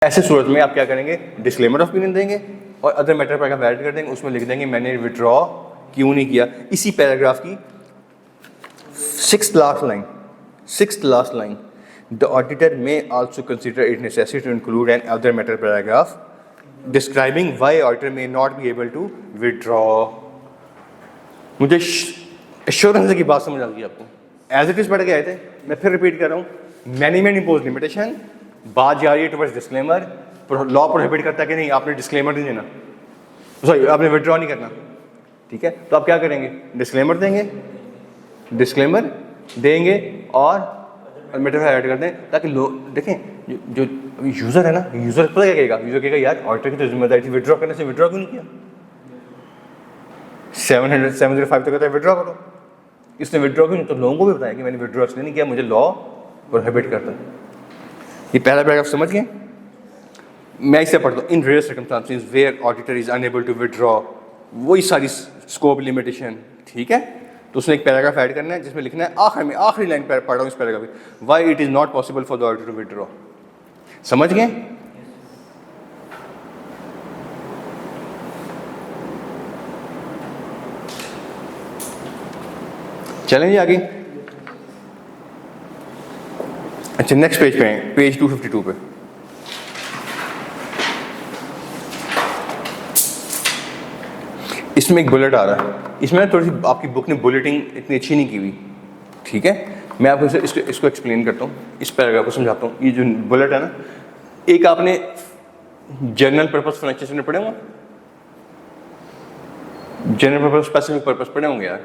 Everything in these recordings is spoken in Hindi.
ऐसे सूरत में आप क्या करेंगे, डिस्क्लेमर ऑफ ओपिनियन देंगे और अदर मैटर पैराग्राफ ऐड कर देंगे, उसमें लिख देंगे मैंने विड्रॉ क्यों नहीं किया। इसी पैराग्राफ की sixth last line, the auditor may also consider it necessary to include an other matter paragraph describing why auditor may not be able to withdraw. मुझे एश्योरेंस की बात समझ आ गई आपको, एज इट इज पढ़ के आए थे, मैं फिर रिपीट कर रहा हूँ। मैनेजमेंट इम्पोज लिमिटेशन, बात जा रही है टुवर्ड्स डिस्क्लेमर, लॉ प्रोहिबिट करता है कि नहीं आपने डिस्क्लेमर नहीं देना, सॉरी आपने विड्रॉ नहीं करना, ठीक है। तो आप क्या करेंगे, डिस्क्लेमर देंगे और मैटर ऐड कर दें, ताकि लोग देखें जो यूज़र है ना, यूज़र पता क्या कहेगा, यूज़र कहेगा यार ऑडिटर की तो जिम्मेदारी थी विड्रॉ करने से, विड्रॉ क्यों नहीं किया। 705 तो कहता है विड्रॉ करो, इसने विड्रॉ क्यों नहीं, तो लोगों को भी बताया कि मैंने विड्रॉ इसलिए नहीं किया, मुझे लॉ प्रोहिबिट करता है। ये पहला पैराग्राफ समझ गए। मैं इसे पढ़ता हूँ, in rare circumstances where auditor is unable to withdraw, वही सारी स्कोप लिमिटेशन, ठीक है। तो उसने एक पैराग्राफ ऐड करना है जिसमें लिखना है, आखिरी लाइन पढ़ रहा हूँ इस पैराग्राफ में, why it is not possible for the auditor to withdraw. समझ गए। चलेंगे आगे। अच्छा नेक्स्ट पेज पे हैं, पेज 252 पे। इसमें एक बुलेट आ रहा है, इसमें थोड़ी सी आपकी बुक ने बुलेटिंग इतनी अच्छी नहीं की हुई, ठीक है। मैं आपको इसको एक्सप्लेन करता हूँ, इस पैराग्राफ को समझाता हूँ। ये जो बुलेट है ना, एक आपने जनरल पर्पस फाइनेंशियल स्टेटमेंट पढ़े होंगे, जनरल पर्पस स्पेसिफिक पर्पस पढ़े होंगे यार,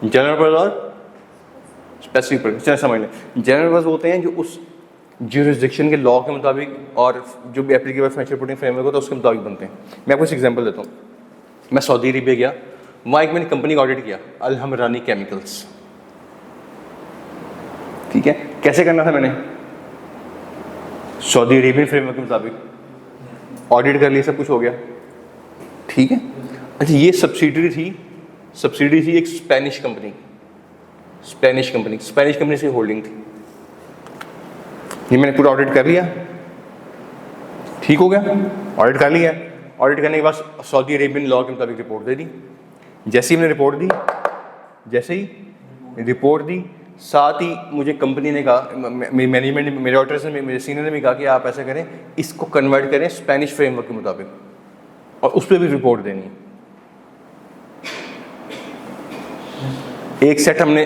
जनरल पर्पस और स्पेसिफिक पर्पस समझ लें। जनरल पर्पस होते हैं जो उस ज्यूरिसडिक्शन के लॉ के मुताबिक और जो भी एप्लीकेबल फाइनेंशियल रिपोर्टिंग फ्रेमवर्क होता है उसके मुताबिक बनते हैं। मैं आपको एक एग्जांपल देता हूँ। मैं सऊदी अरेबिया गया, वहाँ एक मैंने कंपनी का ऑडिट किया, अल हमरानी केमिकल्स, ठीक है। कैसे करना था मैंने, सऊदी अरेबियन फ्रेमवर्क के मुताबिक ऑडिट कर लिया, सब कुछ हो गया, ठीक है। अच्छा ये सब्सिडरी थी एक स्पेनिश कंपनी से होल्डिंग थी। ये मैंने पूरा ऑडिट कर लिया, ठीक हो गया, ऑडिट कर लिया। ऑडिट करने के बाद सऊदी अरेबियन लॉ के मुताबिक रिपोर्ट दे दी। जैसे ही मैंने रिपोर्ट दी, साथ ही मुझे कंपनी ने कहा, मैनेजमेंट मेरे ऑडिटर से मेरे सीनियर ने भी कहा कि आप ऐसा करें, इसको कन्वर्ट करें स्पेनिश फ्रेमवर्क के मुताबिक और उस पर भी रिपोर्ट देनी है। एक सेट हमने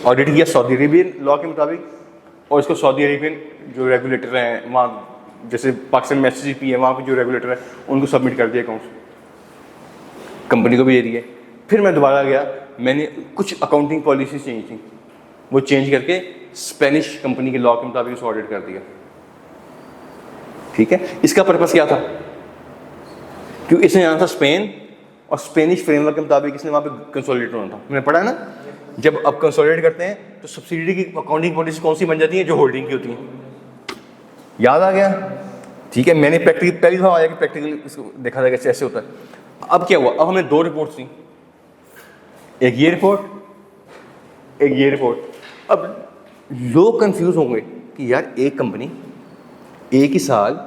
ऑडिट किया सऊदी अरेबियन लॉ के मुताबिक और इसको सऊदी अरेबियन जो रेगुलेटर हैं वहाँ, जैसे पाकिस्तान में SCCP है, वहाँ पे जो रेगुलेटर है उनको सबमिट कर दिया अकाउंट्स, कंपनी को भी दे दिए। फिर मैं दोबारा गया, मैंने कुछ अकाउंटिंग पॉलिसी चेंज थी, वो चेंज करके स्पेनिश कंपनी के लॉ के मुताबिक उसको ऑडिट कर दिया, ठीक है। इसका पर्पस क्या था, क्योंकि इसने जाना था स्पेन और स्पेनिश फ्रेमवर्क के मुताबिक इसने वहाँ पे कंसोलिडेट होना था। मैंने पढ़ा है ना, जब अब कंसोलिडेट करते हैं तो सब्सिडी की अकाउंटिंग पॉलिसी कौन सी बन जाती है, जो होल्डिंग की होती है। याद आ गया, ठीक है। मैंने प्रैक्टिकल पहली बार आया कि प्रैक्टिकल इसको देखा था कैसे ऐसे होता है। अब क्या हुआ, अब हमें दो रिपोर्ट्स थी, एक ये रिपोर्ट। अब लोग कंफ्यूज होंगे कि यार एक कंपनी एक ही साल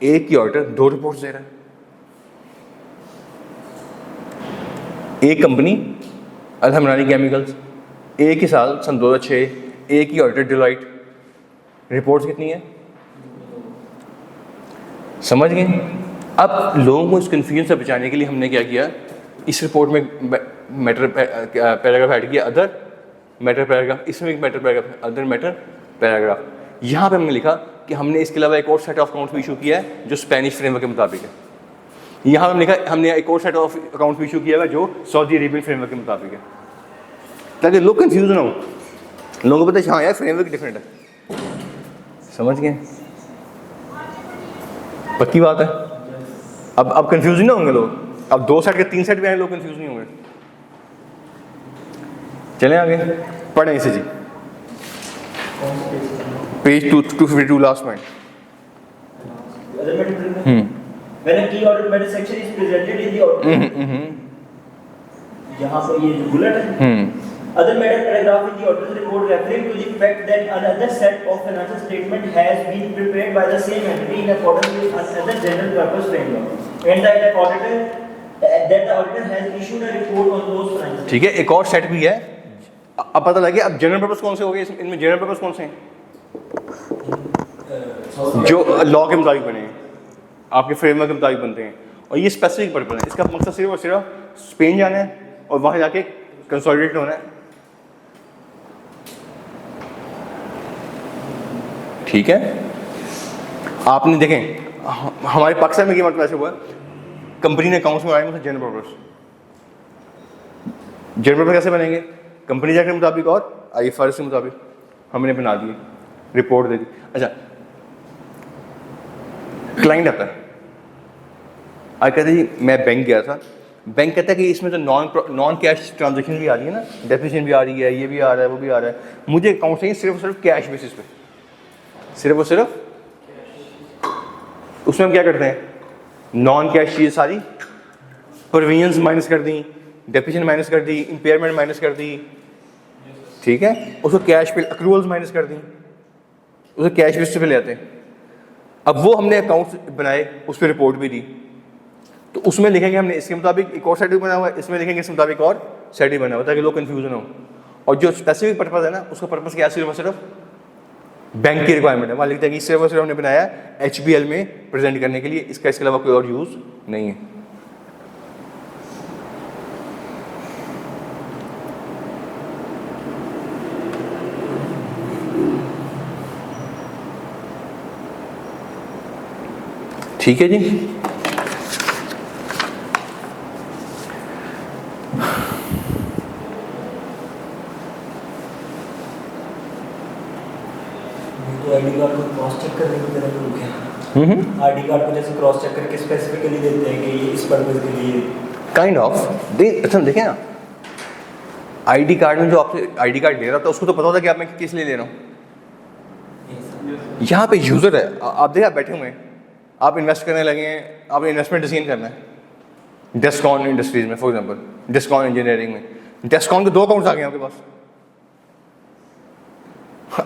एक ही ऑडिटर दो रिपोर्ट्स दे रहा है। एक कंपनी अल हमरानी केमिकल्स एक ही साल सन 2006 एक ही ऑडिटर डिलाइट, रिपोर्ट्स कितनी है, समझ गए। अब लोगों को इस कन्फ्यूजन से बचाने के लिए हमने क्या किया, इस रिपोर्ट में मैटर पैराग्राफ ऐड किया, अदर मैटर पैराग्राफ, इसमें एक matter paragraph, other matter paragraph. यहाँ पे हमने लिखा कि हमने इसके अलावा एक और सेट ऑफ अकाउंट्स भी इशू किया है जो स्पेनिश फ्रेमवर्क के मुताबिक है। यहाँ पे हमने लिखा हमने एक और सेट ऑफ अकाउंट्स भी इशू किया है जो सऊदी अरेबियन फ्रेमवर्क के मुताबिक है, ताकि लोग कंफ्यूज ना हो, लोगों को पता है हाँ यार फ्रेमवर्क डिफरेंट है, समझ गए। पक्की बात है। अब कंफ्यूज नहीं होंगे लोग, अब दो सेट के तीन सेट भी आए, लोग कंफ्यूज नहीं होंगे। चलें आगे पढ़ें इसे जी, page 252 last point. When a key audit matter section is presented in the audit, यहाँ पर ये जो बुलेट है, Other matter paragraph in the auditor's report referring to the fact that another set of financial statement has been prepared by the same entity in accordance with another general purpose framework, and that the auditor has issued a report on those financial. ठीक है, एक और सेट भी है। अब पता लगे अब जनरल पर्पस कौन से हो गए, इनमें जनरल पर्पस कौन से हैं जो लॉ के मुताबिक बने हैं, आपके फ्रेमवर्क के मुताबिक बनते हैं, और ये स्पेसिफिक पर्पस है। इसका मकसद सिर्फ और सिर्फ स्पेन जाना है और वहाँ जाके कंसोलिडेट होना है, ठीक है। आपने देखें हमारे पाकिस्तान में ये मतलब ऐसे हुआ, कंपनी ने अकाउंट्स में आए जनरल पर्पस। जनरल पर्पस कैसे बनेंगे, कंपनी एक्ट के मुताबिक और IFRS के मुताबिक हमने बना दिए, रिपोर्ट दे दी। अच्छा, क्लाइंट आता है, आज कहते जी मैं बैंक गया था, बैंक कहता है कि इसमें तो नॉन कैश ट्रांजेक्शन भी आ रही है ना, डेफिनेशन भी आ रही है, ये भी आ रहा है, वो भी आ रहा है, मुझे अकाउंट चाहिए सिर्फ और सिर्फ कैश बेसिस पे, सिर्फ और सिर्फ। उसमें हम क्या करते हैं, नॉन कैश चीज़ सारी प्रोविजंस माइनस कर दी, डेफिनेशन माइनस कर दी, इम्पेयरमेंट माइनस कर दी, ठीक है, उसको कैश पे अक्रूवल्स माइनस कर दी, उसे कैश बेसिस पे ले आते हैं। अब वो हमने अकाउंट बनाए, उस पर रिपोर्ट भी दी, तो उसमें लिखेंगे हमने इसके मुताबिक एक और सेट भी बना हुआ है, इसमें लिखेंगे इसके मुताबिक और सेट भी बना हुआ है, ताकि लोग कन्फ्यूजन हो। और जो स्पेसिफिक पर्पस है ना, उसका पर्पस क्या है, सिर्फ और सिर्फ बैंक की रिक्वायरमेंट है। वहाँ लिखते हैं कि सिर्फ और सिर्फ हमने बनाया HBL में प्रेजेंट करने के लिए, इसके अलावा कोई और यूज़ नहीं है। ठीक है जी। आईडी कार्ड को क्रॉस चेक करने की तरह हो गया। आईडी कार्ड को जैसे क्रॉस चेक करके स्पेसिफिकली देते हैं कि ये इस पर्पस के लिए काइंड ऑफ देखें ना, आईडी कार्ड में जो आपसे आईडी कार्ड ले रहा था उसको तो पता होता है कि आप मैं किस लिए ले रहा हूँ। यहाँ पे यूज़र है, आप देखिए आप बैठे हुए हैं, आप इन्वेस्ट करने लगे हैं, आपने इन्वेस्टमेंट डिसीजन करना है डेस्कॉन इंडस्ट्रीज में, फॉर एग्जांपल डेस्कॉन इंजीनियरिंग में, डेस्कॉन के 2 अकाउंट्स आ गए आपके पास,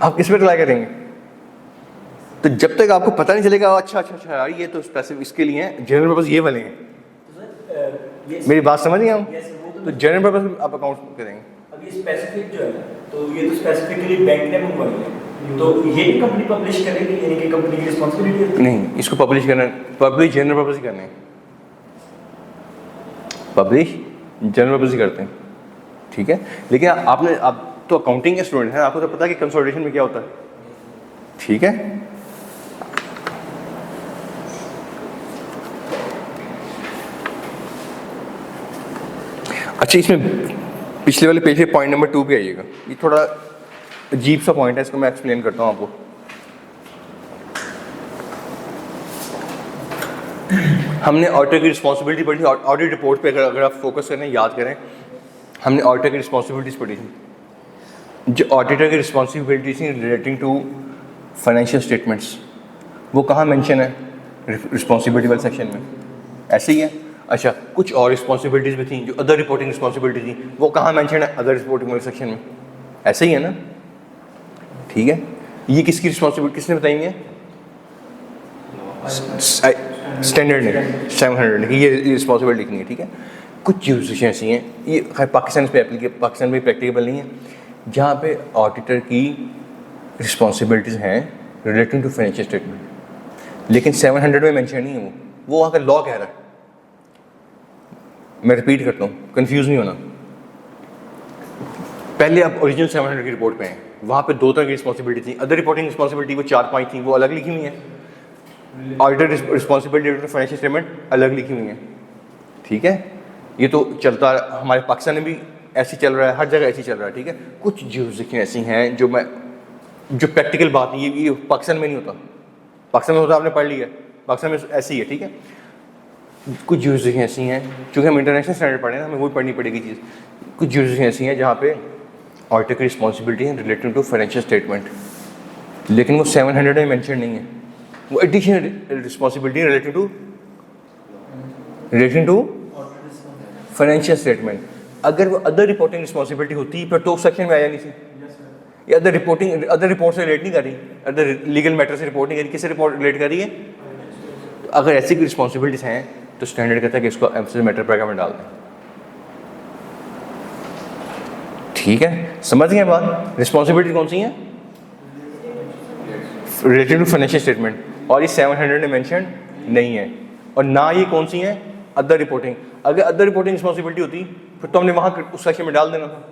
आप किस पे ट्राई करेंगे? तो जब तक आपको पता नहीं चलेगा अच्छा यार ये तो स्पेसिफिक इसके लिए हैं, जनरल पर्पस ये वाले हैं, मेरी बात समझ नहीं आऊँ, तो जनरल पर्पस आप अकाउंट करेंगे। अब ये स्पेसिफिक जो है, तो ये तो स्पेसिफिकली बैंक ने मंगवाई है, तो ये कंपनी पब्लिश करेगी, यानी कि कंपनी की रिस्पांसिबिलिटी है? नहीं, इसको पब्लिश करना, पब्लिश जनरल पर्पस ही करने हैं, पब्लिश जनरल पर्पस ही करते हैं, ठीक है। लेकिन आपने आप तो अकाउंटिंग के स्टूडेंट हैं, आपको तो पता है कि कंसोलिडेशन में क्या होता है, ठीक है। अच्छा, इसमें पिछले वाले पेज पे पॉइंट नंबर 2 पे आइएगा, ये थोड़ा अजीब सा पॉइंट है, इसको मैं एक्सप्लेन करता हूँ आपको। हमने ऑडिटर की रिस्पॉन्सिबिलिटी पढ़ी थी, ऑडिट रिपोर्ट पे अगर आप फोकस करें, याद करें, हमने ऑडिटर की रिस्पॉन्सिबिलिटीज़ पढ़ी थी। जो ऑडिटर की रिस्पॉन्सिबिलिटीज थी रिलेटिंग टू फाइनेंशियल स्टेटमेंट्स, वो कहाँ मेंशन है? रिस्पॉन्सिबिलिटी वाले सेक्शन में, ऐसे ही है। अच्छा, कुछ और रिस्पॉन्सिबिलिटीज़ भी थी जो अदर रिपोर्टिंग रिस्पॉन्सिबिलिटी थी, वो कहाँ मेंशन है? अदर रिपोर्टिंग वाले सेक्शन में, ऐसे ही है ना, ठीक है। ये किसकी रिस्पॉन्सिबिलिटी, किसने बताई है? स्टैंडर्ड ने, 700 ने, ये रिस्पॉन्सिबिलिटी लिखनी है, ठीक है। कुछ जुरिस्डिक्शन ऐसी हैं, ये पाकिस्तान पे एप्लीकेबल, पाकिस्तान में प्रैक्टिकेबल नहीं है, जहाँ पे ऑडिटर की रिस्पॉन्सिबिलिटीज़ हैं रिलेटिंग टू फाइनेंशियल स्टेटमेंट, लेकिन 700 में मेंशन नहीं है वो वहाँ का लॉ कह रहा है। मैं रिपीट करता हूँ, कंफ्यूज नहीं होना। पहले आप ओरिजिनल 700 की रिपोर्ट पे हैं, वहाँ पे 2 तरह की रिस्पॉन्सिबिलिटी थी, अदर रिपोर्टिंग रिस्पॉन्सिबिलिटी वो 4-5 थी, वो अलग लिखी हुई हैं। ऑडिटर रिस्पॉन्सिबिलिटी फाइनेंशियल स्टेटमेंट अलग लिखी हुई हैं, ठीक है। ये तो चलता हमारे पाकिस्तान में भी ऐसे चल रहा है, हर जगह ऐसे चल रहा है, ठीक है। कुछ जुरिस्डिक्शन ऐसी हैं जो प्रैक्टिकल बात नहीं, ये पाकिस्तान में नहीं होता, पाकिस्तान में होता आपने पढ़ लिया, पाकिस्तान में ऐसी है, ठीक है। कुछ जुरिस्डिक्शन ऐसी हैं, चूँकि हम इंटरनेशनल स्टैंडर्ड पढ़े ना, हमें वही पढ़नी पड़ेगी चीज़। कुछ जुरिस्डिक्शन ऐसी हैं जहाँ पे ऑडिटर की रिस्पॉन्सिबिलिटी है रिलेटिंग टू फाइनेंशियल स्टेटमेंट, लेकिन वो 700 में मेंशन नहीं है, वो additional responsibility relating to financial statement. अगर वो अदर रिपोर्टिंग रिस्पॉन्सिबिलिटी होती फिर तो उस सेक्शन में आया नहीं थी। ये अदर रिपोर्ट से रिलेट नहीं कर रही, अदर लीगल मैटर से रिपोर्ट नहीं कर रही, किससे रिपोर्ट रिलेट कर रही है? अगर ऐसी कोई रिस्पॉन्सिबिलिटीज हैं तो स्टैंडर्ड कहता है कि इसको एम्फेसिस मैटर पैराग्राफ में डाल दें। ठीक है, समझ गए बात? रिस्पॉन्सिबिलिटी कौन सी है? रिलेटेड टू फाइनेंशियल स्टेटमेंट, और ये 700 में मेंशन नहीं है। और ना ये कौन सी है? Other reporting. अगर अदर रिपोर्टिंग रिस्पॉन्सिबिलिटी होती फिर तो हमने वहाँ उस सेक्शन में डाल देना था।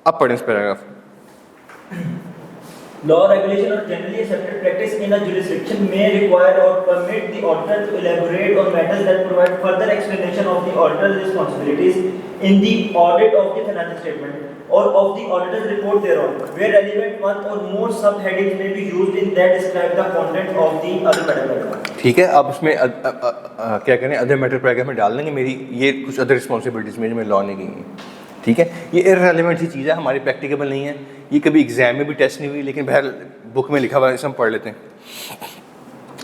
अब पढ़ें इस paragraph. Law, regulation, or generally accepted practice in a jurisdiction may require or permit the auditor to elaborate on matters that provide further explanation of the auditor's responsibilities in the audit of the financial statement or of the auditor's report thereon, where relevant one or more subheadings may be used in that describe the content of the other matter paragraph. ठीक है, अब उसमें क्या करें, अदर मैटर पैराग्राफ में डाल देंगे मेरी ये कुछ अदर रिस्पॉन्सिबिलिटीज़ में जो मैं लॉ ने की हैं। ठीक है, ये इररेलेवेंट सी चीज़ है, हमारी प्रैक्टिकेबल नहीं है, ये कभी एग्जाम में भी टेस्ट नहीं हुई, लेकिन बहर बुक में लिखा हुआ है, इसे हम पढ़ लेते हैं।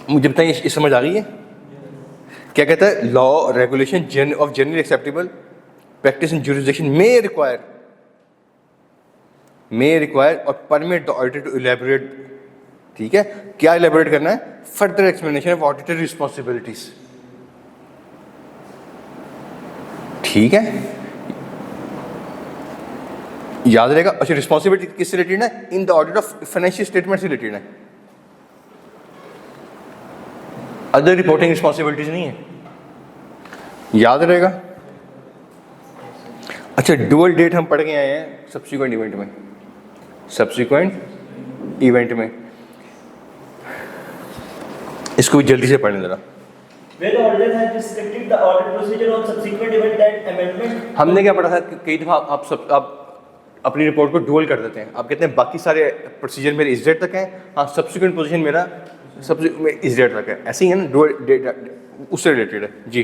मुझे बताइए, ये समझ आ गई है? क्या कहता है? Law regulation of generally acceptable practice in jurisdiction may require और permit the auditor to elaborate. ठीक है, क्या इलैबोरेट करना है? Further explanation of auditor responsibilities. ठीक है, याद रहेगा। अच्छा, रिस्पॉन्सिबिलिटी किससे रिलेटेड है? In the audit of financial statement से रिलेटेड है, अदर रिपोर्टिंग रिस्पॉन्सिबिलिटीज नहीं है, याद रहेगा। अच्छा, डुअल डेट हम पढ़ के आए हैं सब्सिक्वेंट इवेंट में, इसको भी जल्दी से पढ़ने जरा। Where the auditor has restricted the audit procedure on subsequent event that amendment. हमने क्या पढ़ा था कि कई दफ़ा आप अपनी रिपोर्ट को डुअल कर देते हैं, आप कहते हैं बाकी सारे प्रोसीजर मेरे इस डेट तक हैं, हाँ सब्सिक्वेंट पोजीशन मेरा इस डेट तक है, ऐसे ही है ना, डुअल डेट उससे रिलेटेड है जी।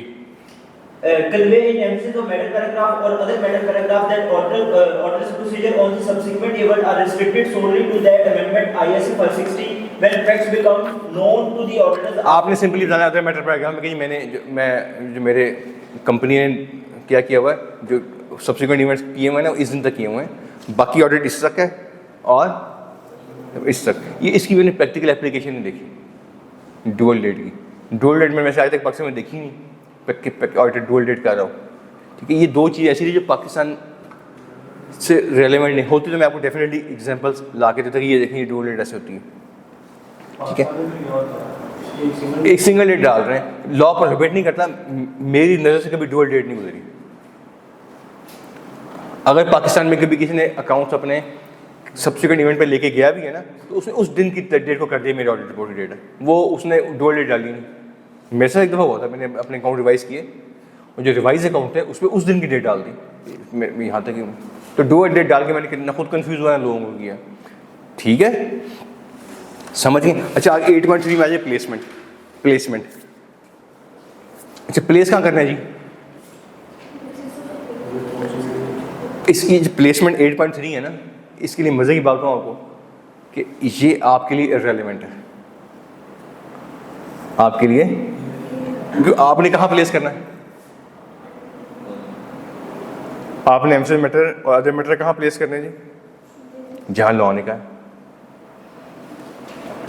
Convey in emphasis of matter paragraph or other matter paragraph that auditor's procedure on the subsequent event are restricted solely to that amendment ISC 560 when facts become known to the auditor. आपने सिंपली बताना अदर मैटर पैराग्राफ में कि जो मेरे कंपनी ने क्या किया हुआ है, जो सब्सिक्वेंट इवेंट्स किए हुए हैं ना, इस दिन तक किए हुए हैं, बाकी ऑडिट इस तक है और इस तक। ये इसकी मैंने प्रैक्टिकल एप्लीकेशन नहीं देखी डुअल डेट की। डुअल डेट में वैसे आज तक पाकिस्तान में देखी नहीं, ऑडिट डुअल डेट कर रहा हूँ। ठीक है, ये दो चीज़ ऐसी थी जो पाकिस्तान से रेलेवेंट नहीं होती, तो मैं आपको डेफिनेटली एग्जांपल्स ला के देता कि ये देखें ये डुअल डेट ऐसे होती है। ठीक है, एक सिंगल डेट डाल रहे हैं, लॉ प्रोहिबिट नहीं करता, मेरी नज़र से कभी डुअल डेट नहीं गुजरी। अगर पाकिस्तान में कभी किसी ने अकाउंट्स अपने सब्सिक्वेंट इवेंट पे लेके गया भी है ना, तो उसने उस दिन की डेट को कर दिया मेरी ऑडिट रिपोर्ट की डेट है, वो उसने डुअल डेट डाली नहीं। मेरे साथ एक दफ़ा हुआ था, मैंने अपने अकाउंट रिवाइज़ किए और जो रिवाइज अकाउंट है उस पर उस दिन की डेट डाल दी, यहाँ तक तो डुअल डेट डाल के मैंने कितना खुद कंफ्यूज हुआ है, लोगों को किया। ठीक है, समझ गए। अच्छा, आगे 8.3 में आ जाए प्लेसमेंट। अच्छा, प्लेस कहाँ करना है जी? इसकी जो प्लेसमेंट 8.3 है ना, इसके लिए मज़े की बात हूँ आपको कि ये आपके लिए इररेलेवेंट है, आपके लिए, क्योंकि आपने कहाँ प्लेस करना है? आपने एम्फेसिस मैटर और अदर मैटर कहाँ प्लेस करने जी? जहाँ लॉ ने कहा है।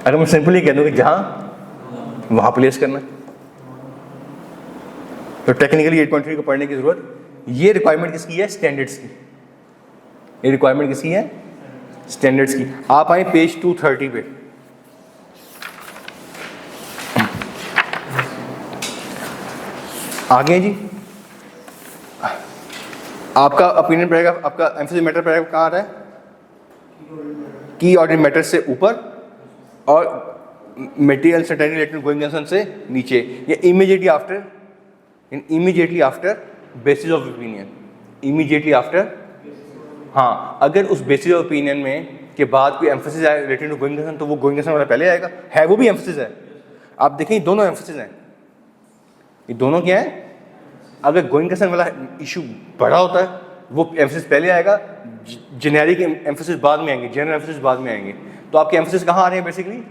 अगर मैं सिंपली कह दूँ कि जहाँ वहाँ प्लेस करना है, तो टेक्निकली 8.3 को पढ़ने की ज़रूरत, ये रिक्वायरमेंट किसकी है? स्टैंडर्ड्स की। ये रिक्वायरमेंट किसकी है? स्टैंडर्ड्स की। आप आए पेज 230 पे, आगे जी आपका ओपिनियन पैराग्राफ, आपका एम्फेसिस मैटर पैराग्राफ कहाँ आ रहा है? की ऑडिट मैटर से ऊपर और material certainty related going concern से नीचे, या immediately after basis of opinion, immediately after. हाँ, अगर उस बेसिस ऑफ ओपिनियन में के बाद कोई एम्फेसिस आए रिलेटेड टू गोइंग कंसर्न, तो वो गोइंग कंसर्न वाला पहले आएगा, है वो भी एम्फेसिस है। आप देखें, ये दोनों एम्फेसिस हैं, ये दोनों क्या है? अगर गोइंग कंसर्न वाला इशू बड़ा होता है वो एम्फेसिस पहले आएगा, जेनेरिक एम्फेसिस बाद में आएंगे, जनरल एम्फेसिस बाद में आएंगे। तो आपके एम्फेसिस कहाँ आ रहे हैं? बेसिकली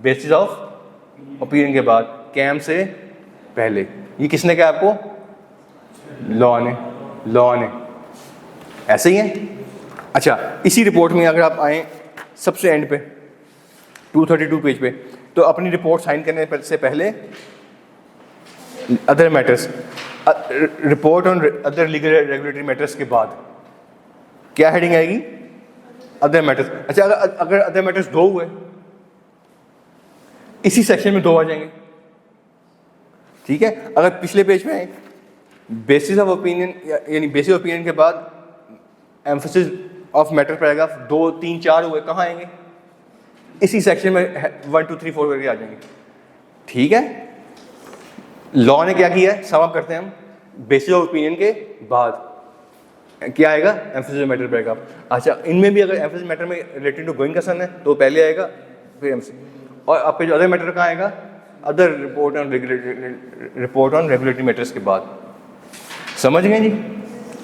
बेसिस ऑफ ओपिनियन के बाद, कैम से पहले। ये किसने कहा आपको? लॉ ने। ऐसे ही है। अच्छा, इसी रिपोर्ट में अगर आप आएँ सबसे एंड पे 232 पेज पे, तो अपनी रिपोर्ट साइन करने से पहले other matters, report on other legal regulatory matters के बाद क्या हेडिंग आएगी? Other matters. अच्छा, अगर अदर मैटर्स 2 हुए, इसी सेक्शन में 2 आ जाएंगे, ठीक है। अगर पिछले पेज में बेसिस ऑफ ओपिनियन, यानी बेसिस ऑफ ओपिनियन के बाद एम्फेसिस ऑफ मैटर पैराग्राफ 2, 3, 4 हुए, कहाँ आएंगे? इसी सेक्शन में 1, 2, 3, 4 करके आ जाएंगे, ठीक है। लॉ ने क्या किया है, सम अप करते हैं हम, बेसिस ऑफ ओपिनियन के बाद क्या आएगा? Emphasis of matter paragraph. अच्छा, इनमें भी अगर एम्फेसिस मैटर में रिलेटेड टू गोइंग कंसर्न है तो पहले आएगा, फिर एम्फेसिस, और आपके जो अदर मैटर कहाँ आएगा? Other report on regulatory matters के बाद। समझ गए जी?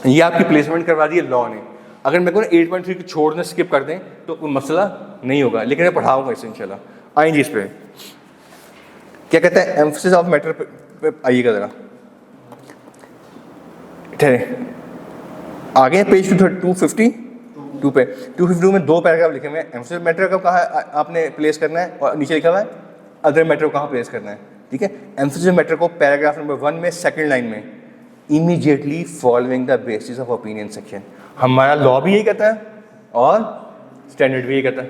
ये आपकी प्लेसमेंट करवा दी है लॉ ने। अगर मेरे को ना 8.3 को छोड़ना स्किप कर दें तो कोई मसला नहीं होगा, लेकिन मैं पढ़ाऊंगा इसे इंशाल्लाह। आएंगे इस पे क्या कहता है, एम्फेसिस ऑफ मैटर पे आइएगा ज़रा, ठहरे आगे पेज 252 पे 252 में 2 पैराग्राफ लिखे हुए हैं। एम्फेसिस मैटर का कहाँ आपने प्लेस करना है, और नीचे लिखा हुआ है अदर मैटर को कहाँ प्लेस करना है, ठीक है। एम्फेसिस मैटर को पैराग्राफ नंबर 1 में सेकंड लाइन में immediately following the basis of opinion section. हमारा लॉ भी यही कहता है और स्टैंडर्ड भी यही कहता है।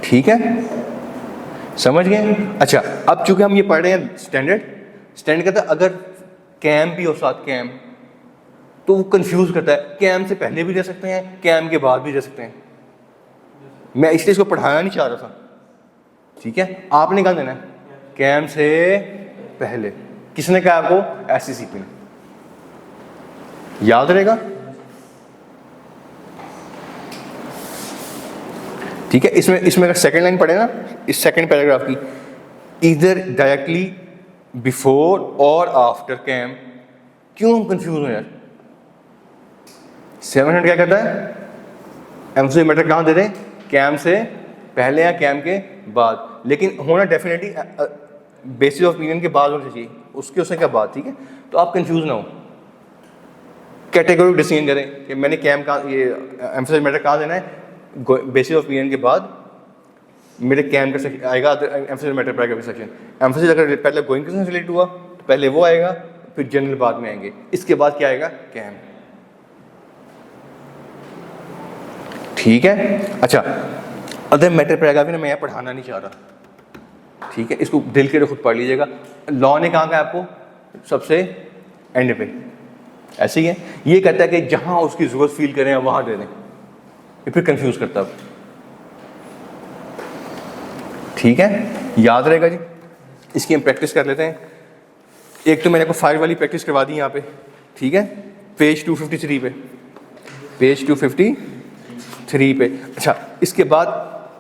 ठीक है, समझ गए? अच्छा, अब चूंकि हम ये पढ़ रहे हैं स्टैंडर्ड कहता है अगर कैम भी हो साथ कैम, तो वो कंफ्यूज करता है, कैम से पहले भी दे सकते हैं, कैम के बाद भी दे सकते हैं। मैं इसलिए इसको पढ़ाना नहीं चाह रहा था, ठीक है। आपने कहा देना है कैम से पहले, किसने कहा आपको? एससीसीपी ने। याद रहेगा, ठीक है। इसमें अगर सेकंड लाइन पढ़े ना, इस सेकंड पैराग्राफ की, इधर डायरेक्टली बिफोर और आफ्टर कैम, क्यों हम कंफ्यूज हो यार? 700 क्या कहता है? एम्फेसिस मैटर कहाँ दे दें? कैम से पहले या कैम के बाद, लेकिन होना डेफिनेटली बेसिस ऑफ ओपिनियन के बाद होना चाहिए, उससे क्या बात, ठीक है। तो आप कंफ्यूज ना हो, कैटेगरी डिसीजन करें कि मैंने कैम का ये एम्फेसिस मैटर कहाँ देना है, बेसिस ऑफ ओपिनियन के बाद मेरे कैम का सेक्शन आएगा, emphasis matter paragraph section. Emphasis अगर पहले गोइंग कंसर्न से रिलेटेड हुआ तो पहले वो आएगा, फिर जनरल बाद में आएंगे, इसके बाद क्या आएगा? कैम, ठीक है। अच्छा, अदर मैटर पैराग्राफ ना मैं यहाँ पढ़ाना नहीं चाह रहा, ठीक है। इसको दिल के खुद पढ़ लीजिएगा। लॉ ने कहा आपको सबसे एंड पे, ऐसे ही है। ये कहता है कि जहां उसकी जरूरत फील करें वहां दे दें, ये फिर कंफ्यूज करता है, ठीक है। याद रहेगा जी, इसकी हम प्रैक्टिस कर लेते हैं। एक तो मैंने आपको फाइल वाली प्रैक्टिस करवा दी यहाँ पे, ठीक है, पेज 253 पे, पेज 253 पे। अच्छा, इसके बाद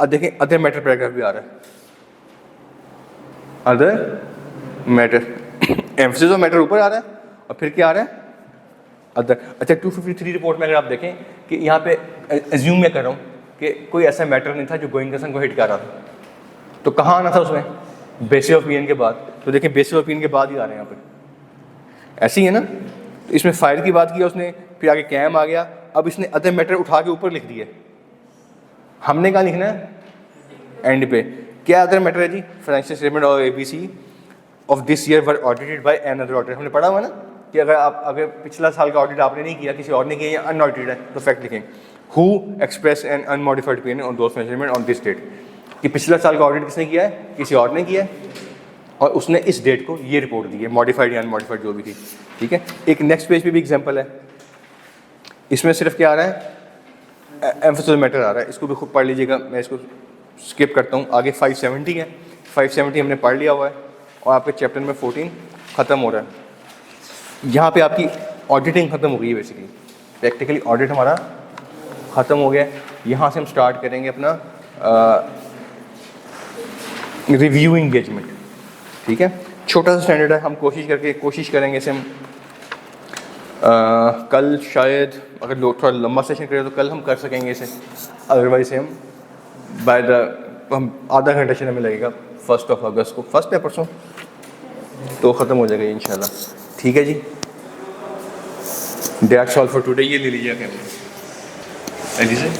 अब देखें अदर मैटर पैराग्राफ भी आ रहा है, other matter, emphasis of matter ऊपर आ रहा है और फिर क्या आ रहा है? अदर। अच्छा, 253 रिपोर्ट में अगर आप देखें कि यहाँ पे एज्यूम मैं कर रहा हूँ कि कोई ऐसा मैटर नहीं था जो गोइंग कंसर्न को हिट कर रहा था, तो कहाँ आना था उसमें? बेसिस ऑफ ओपिनियन के बाद। तो देखें बेसिस ऑफ ओपिनियन के बाद ही आ रहे हैं यहाँ पे, ऐसे ही है ना। तो इसमें फाइल की बात की उसने, फिर आगे कैम आ गया, अब इसने अदर मैटर उठा के ऊपर लिख दिया। हमने कहाँ लिखना है? एंड पे। क्या अदर मैटर है जी? फाइनेंशियल स्टेटमेंट और ABC of this year were audited by an other auditor. हमने पढ़ा हुआ ना कि अगर पिछला साल का ऑडिट आपने नहीं किया, किसी और ने किया या अनऑडिटेड है, तो फैक्ट लिखें who express an unmodified opinion on those measurement on this date, कि पिछला साल का ऑडिट किसने किया है? किसी और ने किया है, और उसने इस डेट को ये रिपोर्ट दी है, मॉडिफाइड या अनमॉडिफाइड जो भी थी, ठीक है। एक नेक्स्ट पेज पे भी एग्जांपल है, इसमें सिर्फ क्या आ रहा है? एम्फेसिस मैटर आ रहा है, इसको भी खूब पढ़ लीजिएगा। मैं इसको स्किप करता हूँ, आगे 570 है, 570 हमने पढ़ लिया हुआ है और आपके चैप्टर में 14 ख़त्म हो रहा है। यहाँ पे आपकी ऑडिटिंग ख़त्म हो गई है, बेसिकली प्रैक्टिकली ऑडिट हमारा ख़त्म हो गया है। यहाँ से हम स्टार्ट करेंगे अपना रिव्यू इंगेजमेंट, ठीक है। छोटा सा स्टैंडर्ड है, हम कोशिश करेंगे इसे हम कल शायद, अगर लोग थोड़ा लंबा सेशन करें तो कल हम कर सकेंगे इसे, अदरवाइज हम आधा घंटा शायद हमें लगेगा 1 अगस्त को, 1 है परसों, तो ख़त्म हो जाएगा इंशाल्लाह। ठीक है जी, दैट्स ऑल फॉर टुडे। ये ले लीजिए कैमरा, लीजिए।